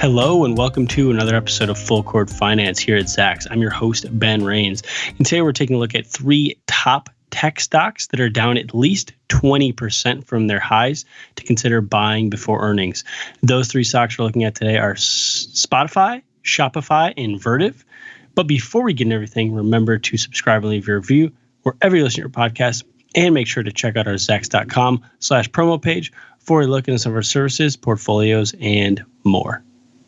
Hello and welcome to another episode of Full Court Finance here at Zacks. I'm your host, Ben Rains. And today we're taking a look at three top tech stocks that are down at least 20% from their highs to consider buying before earnings. Those three stocks we're looking at today are Spotify, Shopify, and Vertiv. But before we get into everything, remember to subscribe and leave your review wherever you listen to your podcast. And make sure to check out our Zacks.com/promo page for a look into some of our services, portfolios, and more.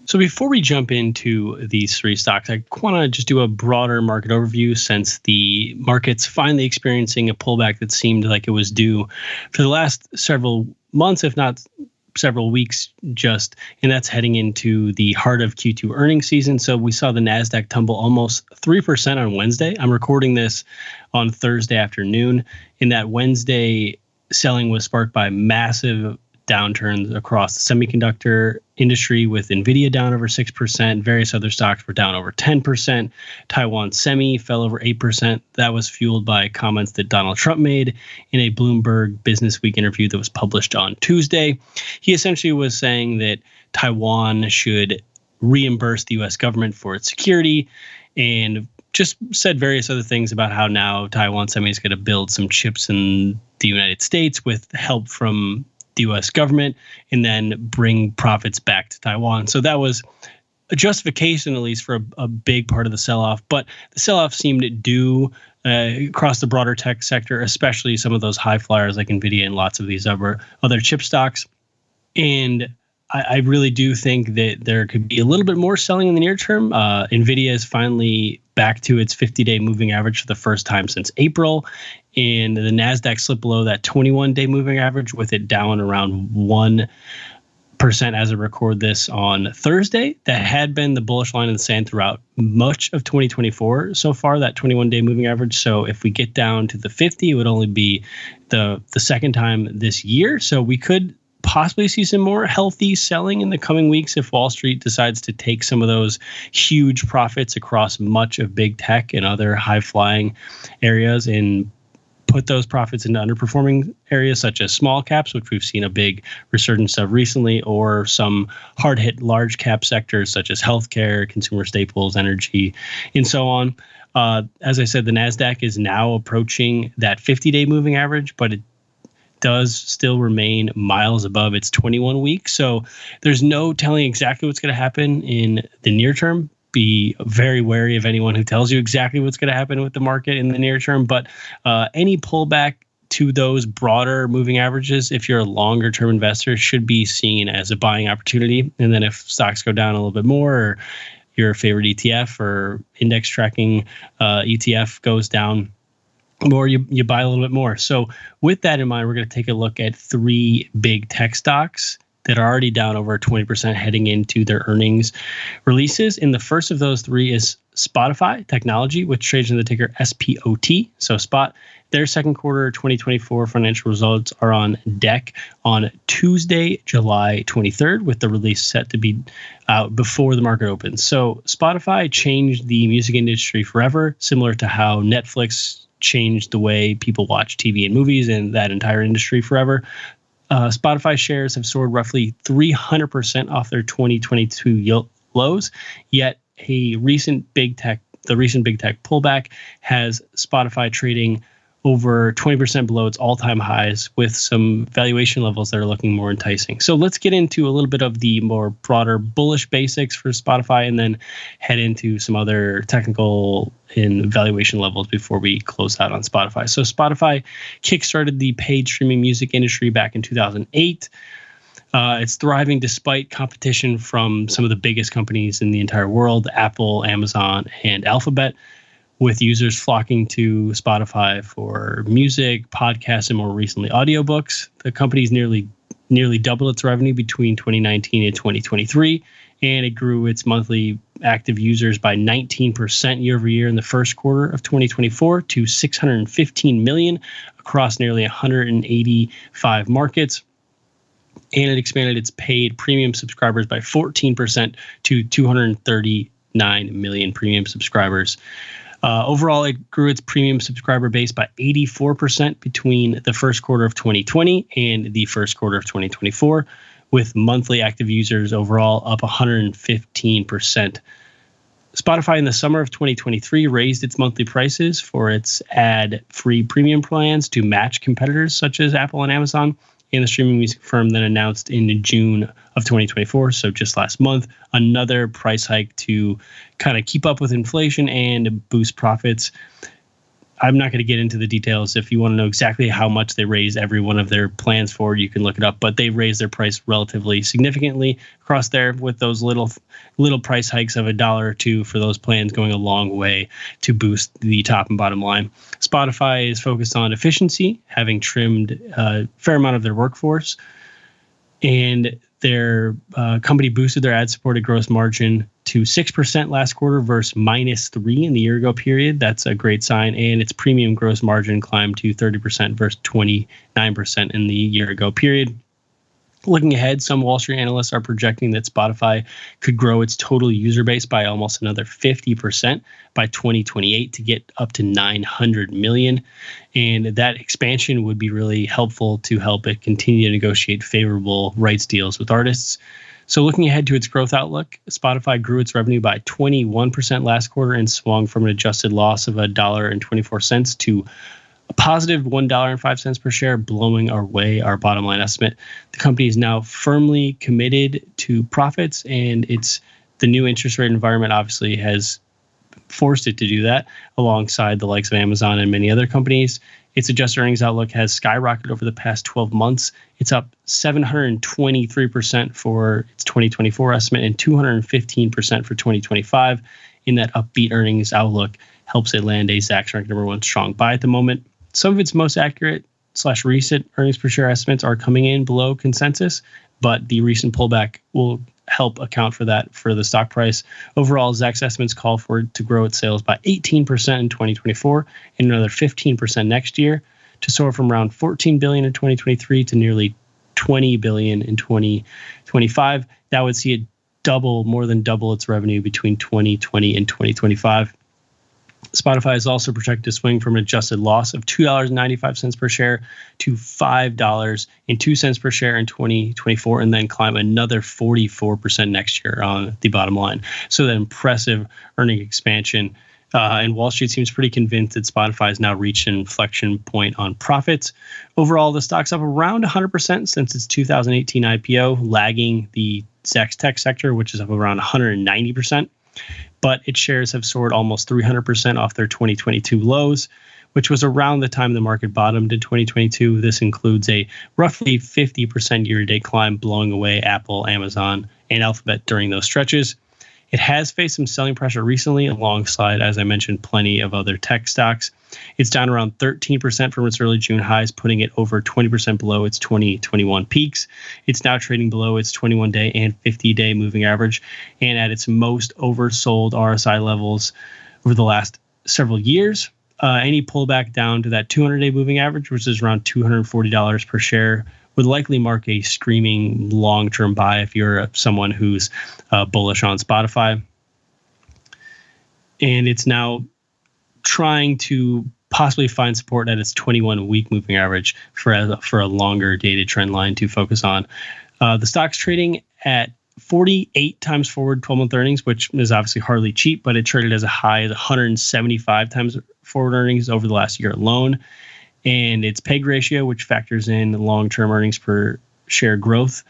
So before we jump into these three stocks, I want to just do a broader market overview since the market's finally experiencing a pullback that seemed like it was due for the last several months, if not several weeks and that's heading into the heart of Q2 earnings season. So we saw the NASDAQ tumble almost 3% on Wednesday. I'm recording this on Thursday afternoon, and that Wednesday selling was sparked by massive downturns across the semiconductor industry, with Nvidia down over 6%. Various other stocks were down over 10%. Taiwan Semi fell over 8%. That was fueled by comments that Donald Trump made in a Bloomberg Business Week interview that was published on Tuesday. He essentially was saying that Taiwan should reimburse the U.S. government for its security, and just said various other things about how now Taiwan Semi is going to build some chips in the United States with help from the U.S. government and then bring profits back to Taiwan. So that was a justification, at least, for a big part of the sell-off. But the sell-off seemed due across the broader tech sector, especially some of those high flyers like Nvidia and lots of these other chip stocks. And I really do think that there could be a little bit more selling in the near term. Nvidia is finally back to its 50-day moving average for the first time since April. And the NASDAQ slipped below that 21-day moving average, with it down around 1% as I record this on Thursday. That had been the bullish line in the sand throughout much of 2024 so far, that 21-day moving average. So if we get down to the 50, it would only be the second time this year. So we could possibly see some more healthy selling in the coming weeks if Wall Street decides to take some of those huge profits across much of big tech and other high-flying areas and put those profits into underperforming areas such as small caps, which we've seen a big resurgence of recently, or some hard-hit large cap sectors such as healthcare, consumer staples, energy, and so on. As I said, the NASDAQ is now approaching that 50-day moving average, but it does still remain miles above its 21 week. So there's no telling exactly what's going to happen in the near term. Be very wary of anyone who tells you exactly what's going to happen with the market in the near term. But any pullback to those broader moving averages, if you're a longer term investor, should be seen as a buying opportunity. And then if stocks go down a little bit more, or your favorite ETF or index tracking ETF goes down more, you buy a little bit more. So with that in mind, we're going to take a look at three big tech stocks that are already down over 20% heading into their earnings releases. And the first of those three is Spotify Technology, which trades in the ticker SPOT. So Spot, their second quarter 2024 financial results are on deck on Tuesday, July 23rd, with the release set to be out before the market opens. So Spotify changed the music industry forever, similar to how Netflix changed the way people watch TV and movies and that entire industry forever. Spotify shares have soared roughly 300% off their 2022 lows, yet the recent big tech pullback has Spotify trading over 20% below its all-time highs, with some valuation levels that are looking more enticing. So let's get into a little bit of the more broader bullish basics for Spotify, and then head into some other technical and valuation levels before we close out on Spotify. So Spotify kickstarted the paid streaming music industry back in 2008. It's thriving despite competition from some of the biggest companies in the entire world, Apple, Amazon, and Alphabet, with users flocking to Spotify for music, podcasts, and more recently audiobooks. The company's nearly doubled its revenue between 2019 and 2023, and it grew its monthly active users by 19% year over year in the first quarter of 2024 to 615 million across nearly 185 markets. And it expanded its paid premium subscribers by 14% to 239 million premium subscribers. Overall, it grew its premium subscriber base by 84% between the first quarter of 2020 and the first quarter of 2024, with monthly active users overall up 115%. Spotify in the summer of 2023 raised its monthly prices for its ad-free premium plans to match competitors such as Apple and Amazon. And the streaming music firm then announced in June of 2024, so just last month, another price hike to kind of keep up with inflation and boost profits. I'm not going to get into the details. If you want to know exactly how much they raise every one of their plans for, you can look it up. But they raised their price relatively significantly across there, with those little price hikes of $1 or $2 for those plans going a long way to boost the top and bottom line. Spotify is focused on efficiency, having trimmed a fair amount of their workforce, and their company boosted their ad-supported gross margin to 6% last quarter versus -3% in the year-ago period. That's a great sign. And its premium gross margin climbed to 30% versus 29% in the year-ago period. Looking ahead, some Wall Street analysts are projecting that Spotify could grow its total user base by almost another 50% by 2028 to get up to 900 million. And that expansion would be really helpful to help it continue to negotiate favorable rights deals with artists. So looking ahead to its growth outlook, Spotify grew its revenue by 21% last quarter and swung from an adjusted loss of $1.24 to a positive $1.05 per share, blowing away our bottom line estimate. The company is now firmly committed to profits, and the new interest rate environment obviously has forced it to do that alongside the likes of Amazon and many other companies. Its adjusted earnings outlook has skyrocketed over the past 12 months. It's up 723% for its 2024 estimate and 215% for 2025. In that upbeat earnings outlook helps it land a Zacks ranked #1 strong buy at the moment. Some of its most accurate / recent earnings per share estimates are coming in below consensus, but the recent pullback will help account for that for the stock price. Overall, Zacks estimates call for it to grow its sales by 18% in 2024 and another 15% next year, to soar from around $14 billion in 2023 to nearly $20 billion in 2025. That would see it more than double its revenue between 2020 and 2025. Spotify is also projected to swing from an adjusted loss of $2.95 per share to $5.02 per share in 2024, and then climb another 44% next year on the bottom line. So that impressive earning expansion. And Wall Street seems pretty convinced that Spotify has now reached an inflection point on profits. Overall, the stock's up around 100% since its 2018 IPO, lagging the Zacks tech sector, which is up around 190%. But its shares have soared almost 300% off their 2022 lows, which was around the time the market bottomed in 2022. This includes a roughly 50% year-to-date climb, blowing away Apple, Amazon, and Alphabet during those stretches. It has faced some selling pressure recently alongside, as I mentioned, plenty of other tech stocks. It's down around 13% from its early June highs, putting it over 20% below its 2021 peaks. It's now trading below its 21-day and 50-day moving average, and at its most oversold RSI levels over the last several years. Any pullback down to that 200-day moving average, which is around $240 per share, would likely mark a screaming long-term buy if you're someone who's bullish on Spotify. And it's now trying to possibly find support at its 21-week moving average for a longer dated trend line to focus on. The stock's trading at 48 times forward 12-month earnings, which is obviously hardly cheap, but it traded as a high as 175 times forward earnings over the last year alone. And its PEG ratio, which factors in the long-term earnings per share growth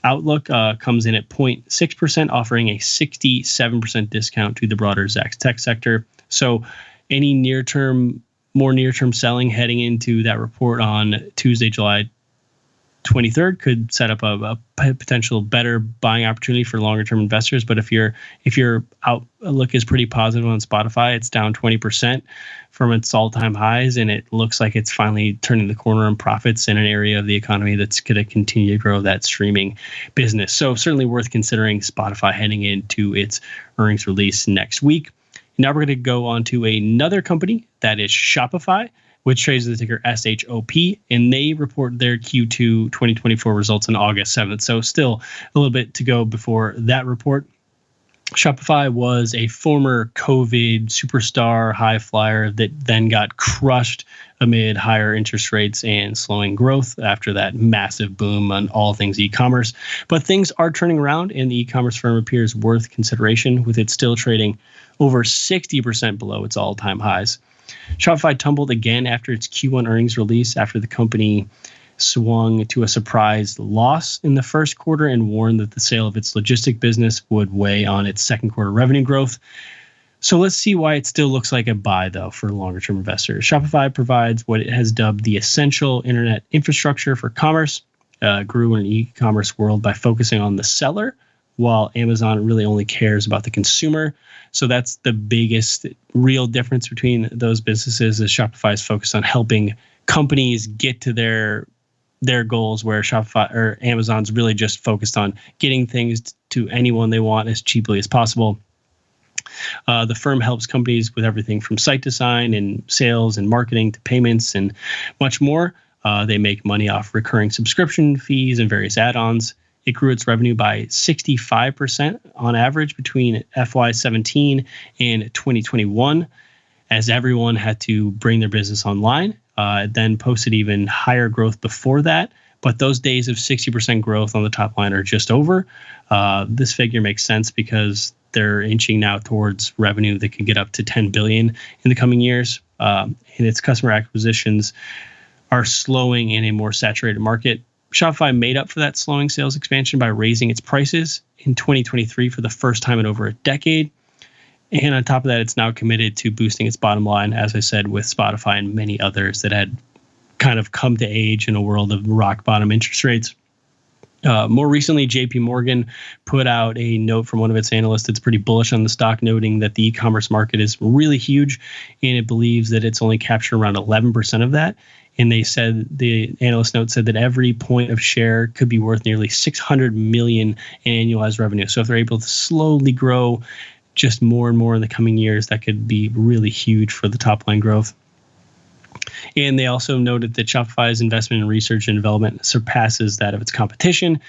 outlook, comes in at 0.6%, offering a 67% discount to the broader Zacks tech sector. So any more near-term selling heading into that report on Tuesday, July 23rd could set up a potential better buying opportunity for longer-term investors. But if your outlook is pretty positive on Spotify, it's down 20% from its all-time highs, and it looks like it's finally turning the corner on profits in an area of the economy that's going to continue to grow that streaming business. So certainly worth considering Spotify heading into its earnings release next week. Now we're going to go on to another company, that is Shopify, which trades the ticker SHOP, and they report their Q2 2024 results on August 7th. So still a little bit to go before that report. Shopify was a former COVID superstar high flyer that then got crushed amid higher interest rates and slowing growth after that massive boom on all things e-commerce. But things are turning around, and the e-commerce firm appears worth consideration, with it still trading over 60% below its all-time highs. Shopify tumbled again after its Q1 earnings release after the company swung to a surprise loss in the first quarter and warned that the sale of its logistic business would weigh on its second quarter revenue growth. So let's see why it still looks like a buy, though, for longer-term investors. Shopify provides what it has dubbed the essential internet infrastructure for commerce, grew in an e-commerce world by focusing on the seller, while Amazon really only cares about the consumer. So that's the biggest real difference between those businesses, is Shopify is focused on helping companies get to their goals, where Shopify or Amazon's really just focused on getting things to anyone they want as cheaply as possible. The firm helps companies with everything from site design and sales and marketing to payments and much more. They make money off recurring subscription fees and various add-ons. It grew its revenue by 65% on average between FY17 and 2021, as everyone had to bring their business online. It then posted even higher growth before that, but those days of 60% growth on the top line are just over. This figure makes sense because they're inching now towards revenue that could get up to $10 billion in the coming years. And its customer acquisitions are slowing in a more saturated market. Shopify made up for that slowing sales expansion by raising its prices in 2023 for the first time in over a decade. And on top of that, it's now committed to boosting its bottom line, as I said, with Spotify and many others that had kind of come to age in a world of rock bottom interest rates. More recently, JP Morgan put out a note from one of its analysts that's pretty bullish on the stock, noting that the e-commerce market is really huge, and it believes that it's only captured around 11% of that. And they said, the analyst note said that every point of share could be worth nearly $600 million in annualized revenue. So if they're able to slowly grow just more and more in the coming years, that could be really huge for the top line growth. And they also noted that Shopify's investment in research and development surpasses that of its competition,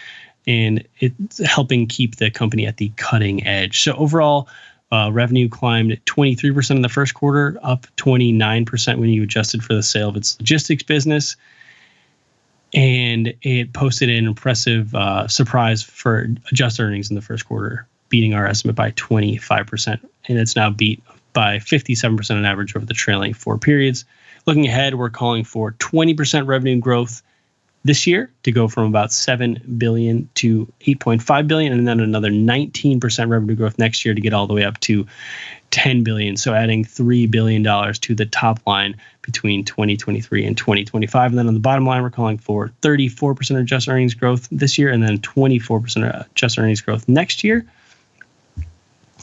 and it's helping keep the company at the cutting edge. So overall, revenue climbed 23% in the first quarter, up 29% when you adjusted for the sale of its logistics business. And it posted an impressive surprise for adjusted earnings in the first quarter, beating our estimate by 25%. And it's now beat by 57% on average over the trailing 4 periods. Looking ahead, we're calling for 20% revenue growth this year to go from about $7 billion to $8.5 billion, and then another 19% revenue growth next year to get all the way up to $10 billion. So adding $3 billion to the top line between 2023 and 2025. And then on the bottom line, we're calling for 34% adjusted earnings growth this year, and then 24% adjusted earnings growth next year.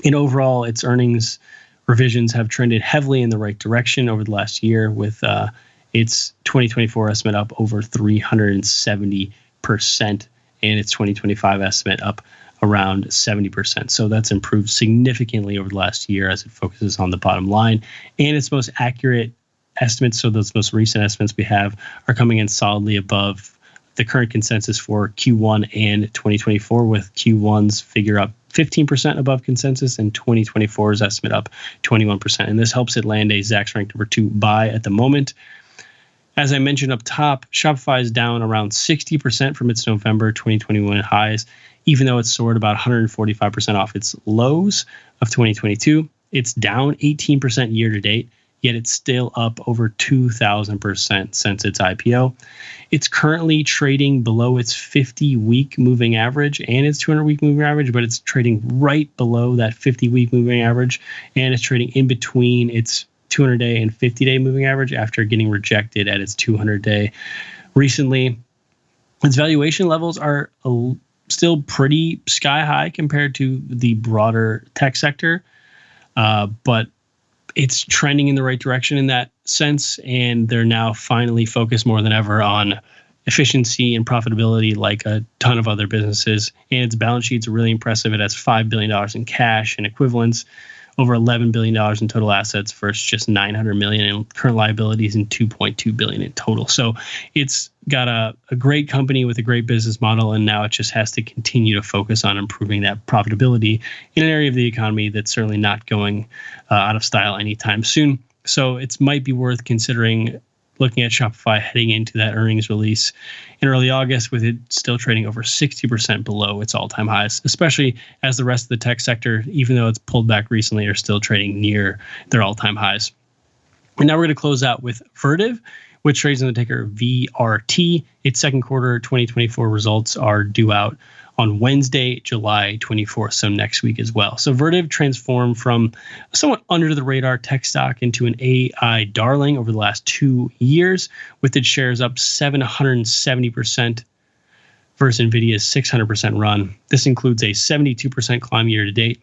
And overall, its earnings revisions have trended heavily in the right direction over the last year, with its 2024 estimate up over 370% and its 2025 estimate up around 70%. So that's improved significantly over the last year as it focuses on the bottom line. And its most accurate estimates, so those most recent estimates we have, are coming in solidly above the current consensus for Q1 and 2024, with Q1's figure up 15% above consensus and 2024's estimate up 21%. And this helps it land a Zacks ranked number 2 buy at the moment. As I mentioned up top, Shopify is down around 60% from its November 2021 highs, even though it's soared about 145% off its lows of 2022. It's down 18% year to date, yet it's still up over 2,000% since its IPO. It's currently trading below its 50-week moving average and its 200-week moving average, but it's trading right below that 50-week moving average, and it's trading in between its 200-day and 50-day moving average after getting rejected at its 200-day recently. Its valuation levels are still pretty sky high compared to the broader tech sector, but it's trending in the right direction in that sense, and they're now finally focused more than ever on efficiency and profitability like a ton of other businesses. And its balance sheet's really impressive. It has $5 billion in cash and equivalents, over $11 billion in total assets versus just $900 million in current liabilities and $2.2 billion in total. So it's got a great company with a great business model, and now it just has to continue to focus on improving that profitability in an area of the economy that's certainly not going out of style anytime soon. So it might be worth considering looking at Shopify heading into that earnings release in early August, with it still trading over 60% below its all-time highs, especially as the rest of the tech sector, even though it's pulled back recently, are still trading near their all-time highs. And now we're going to close out with Vertiv, which trades on the ticker VRT. Its second quarter 2024 results are due out on Wednesday, July 24th, so next week as well. So Vertiv transformed from a somewhat under-the-radar tech stock into an AI darling over the last 2 years, with its shares up 770% versus NVIDIA's 600% run. This includes a 72% climb year-to-date.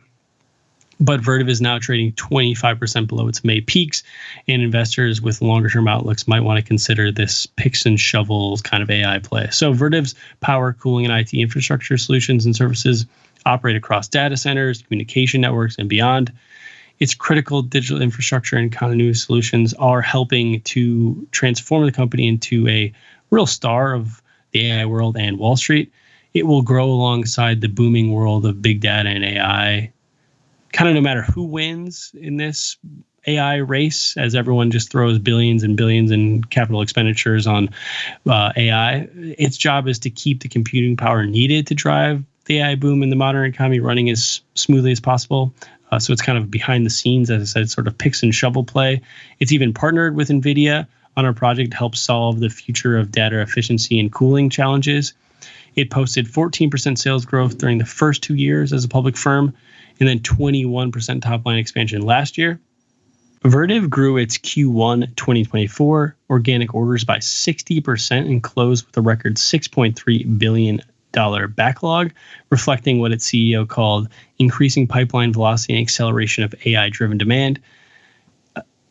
But Vertiv is now trading 25% below its May peaks, and investors with longer-term outlooks might want to consider this picks and shovels kind of AI play. So Vertiv's power, cooling, and IT infrastructure solutions and services operate across data centers, communication networks, and beyond. Its critical digital infrastructure and continuity solutions are helping to transform the company into a real star of the AI world and Wall Street. It will grow alongside the booming world of big data and AI, kind of no matter who wins in this AI race, as everyone just throws billions and billions in capital expenditures on AI. Its job is to keep the computing power needed to drive the AI boom in the modern economy running as smoothly as possible. So it's kind of behind the scenes, as I said, sort of picks and shovel play. It's even partnered with NVIDIA on a project to help solve the future of data efficiency and cooling challenges. It posted 14% sales growth during the first 2 years as a public firm, and then 21% top-line expansion last year. Vertiv grew its Q1 2024 organic orders by 60% and closed with a record $6.3 billion backlog, reflecting what its CEO called increasing pipeline velocity and acceleration of AI-driven demand.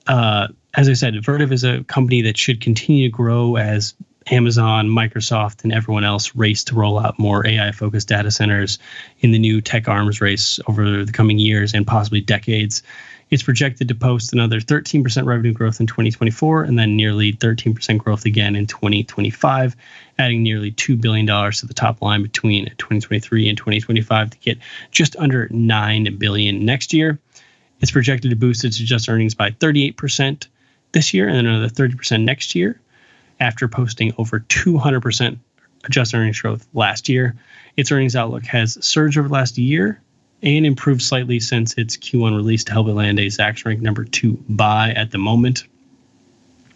As I said, Vertiv is a company that should continue to grow as Amazon, Microsoft, and everyone else race to roll out more AI-focused data centers in the new tech arms race over the coming years and possibly decades. It's projected to post another 13% revenue growth in 2024 and then nearly 13% growth again in 2025, adding nearly $2 billion to the top line between 2023 and 2025 to get just under $9 billion next year. It's projected to boost its adjusted earnings by 38% this year and then another 30% next year, after posting over 200% adjusted earnings growth last year. Its earnings outlook has surged over the last year and improved slightly since its Q1 release to help it land a Zacks rank number 2 buy at the moment.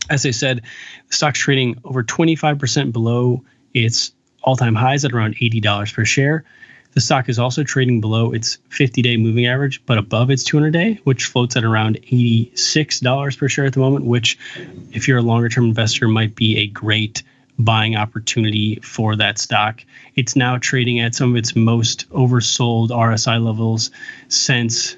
As I said, the stock's trading over 25% below its all-time highs at around $80 per share. The stock is also trading below its 50-day moving average, but above its 200-day, which floats at around $86 per share at the moment, which, if you're a longer-term investor, might be a great buying opportunity for that stock. It's now trading at some of its most oversold RSI levels since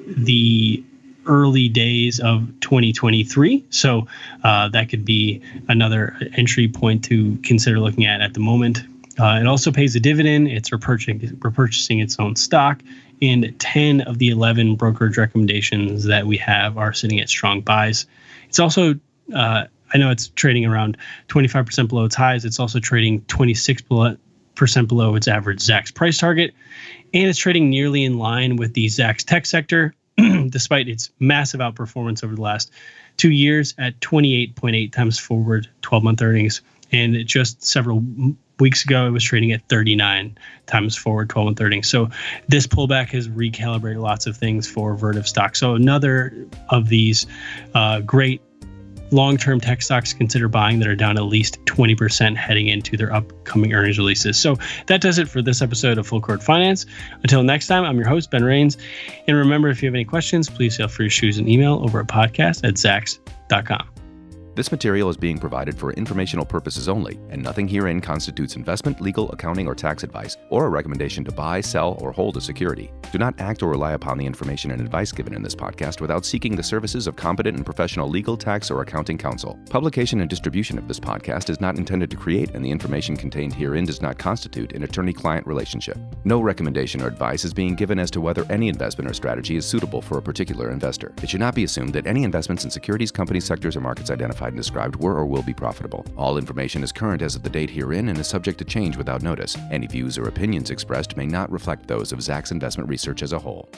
the early days of 2023. So that could be another entry point to consider looking at the moment. It also pays a dividend. It's repurchasing its own stock, and 10 of the 11 brokerage recommendations that we have are sitting at strong buys. It's also, I know it's trading around 25% below its highs. It's also trading 26% below its average Zacks price target, and it's trading nearly in line with the Zacks tech sector, despite its massive outperformance over the last 2 years at 28.8 times forward 12-month earnings. And just several weeks ago, it was trading at 39 times forward 12-month earnings. So this pullback has recalibrated lots of things for Vertiv stock. So another of these great long-term tech stocks consider buying that are down at least 20% heading into their upcoming earnings releases. So that does it for this episode of Full Court Finance. Until next time, I'm your host, Ben Rains. And remember, if you have any questions, please feel free to shoot us an email over at podcast@zacks.com. This material is being provided for informational purposes only, and nothing herein constitutes investment, legal, accounting, or tax advice, or a recommendation to buy, sell, or hold a security. Do not act or rely upon the information and advice given in this podcast without seeking the services of competent and professional legal, tax, or accounting counsel. Publication and distribution of this podcast is not intended to create, and the information contained herein does not constitute an attorney-client relationship. No recommendation or advice is being given as to whether any investment or strategy is suitable for a particular investor. It should not be assumed that any investments in securities, companies, sectors, or markets identified and described were or will be profitable. All information is current as of the date herein and is subject to change without notice. Any views or opinions expressed may not reflect those of Zacks Investment Research as a whole.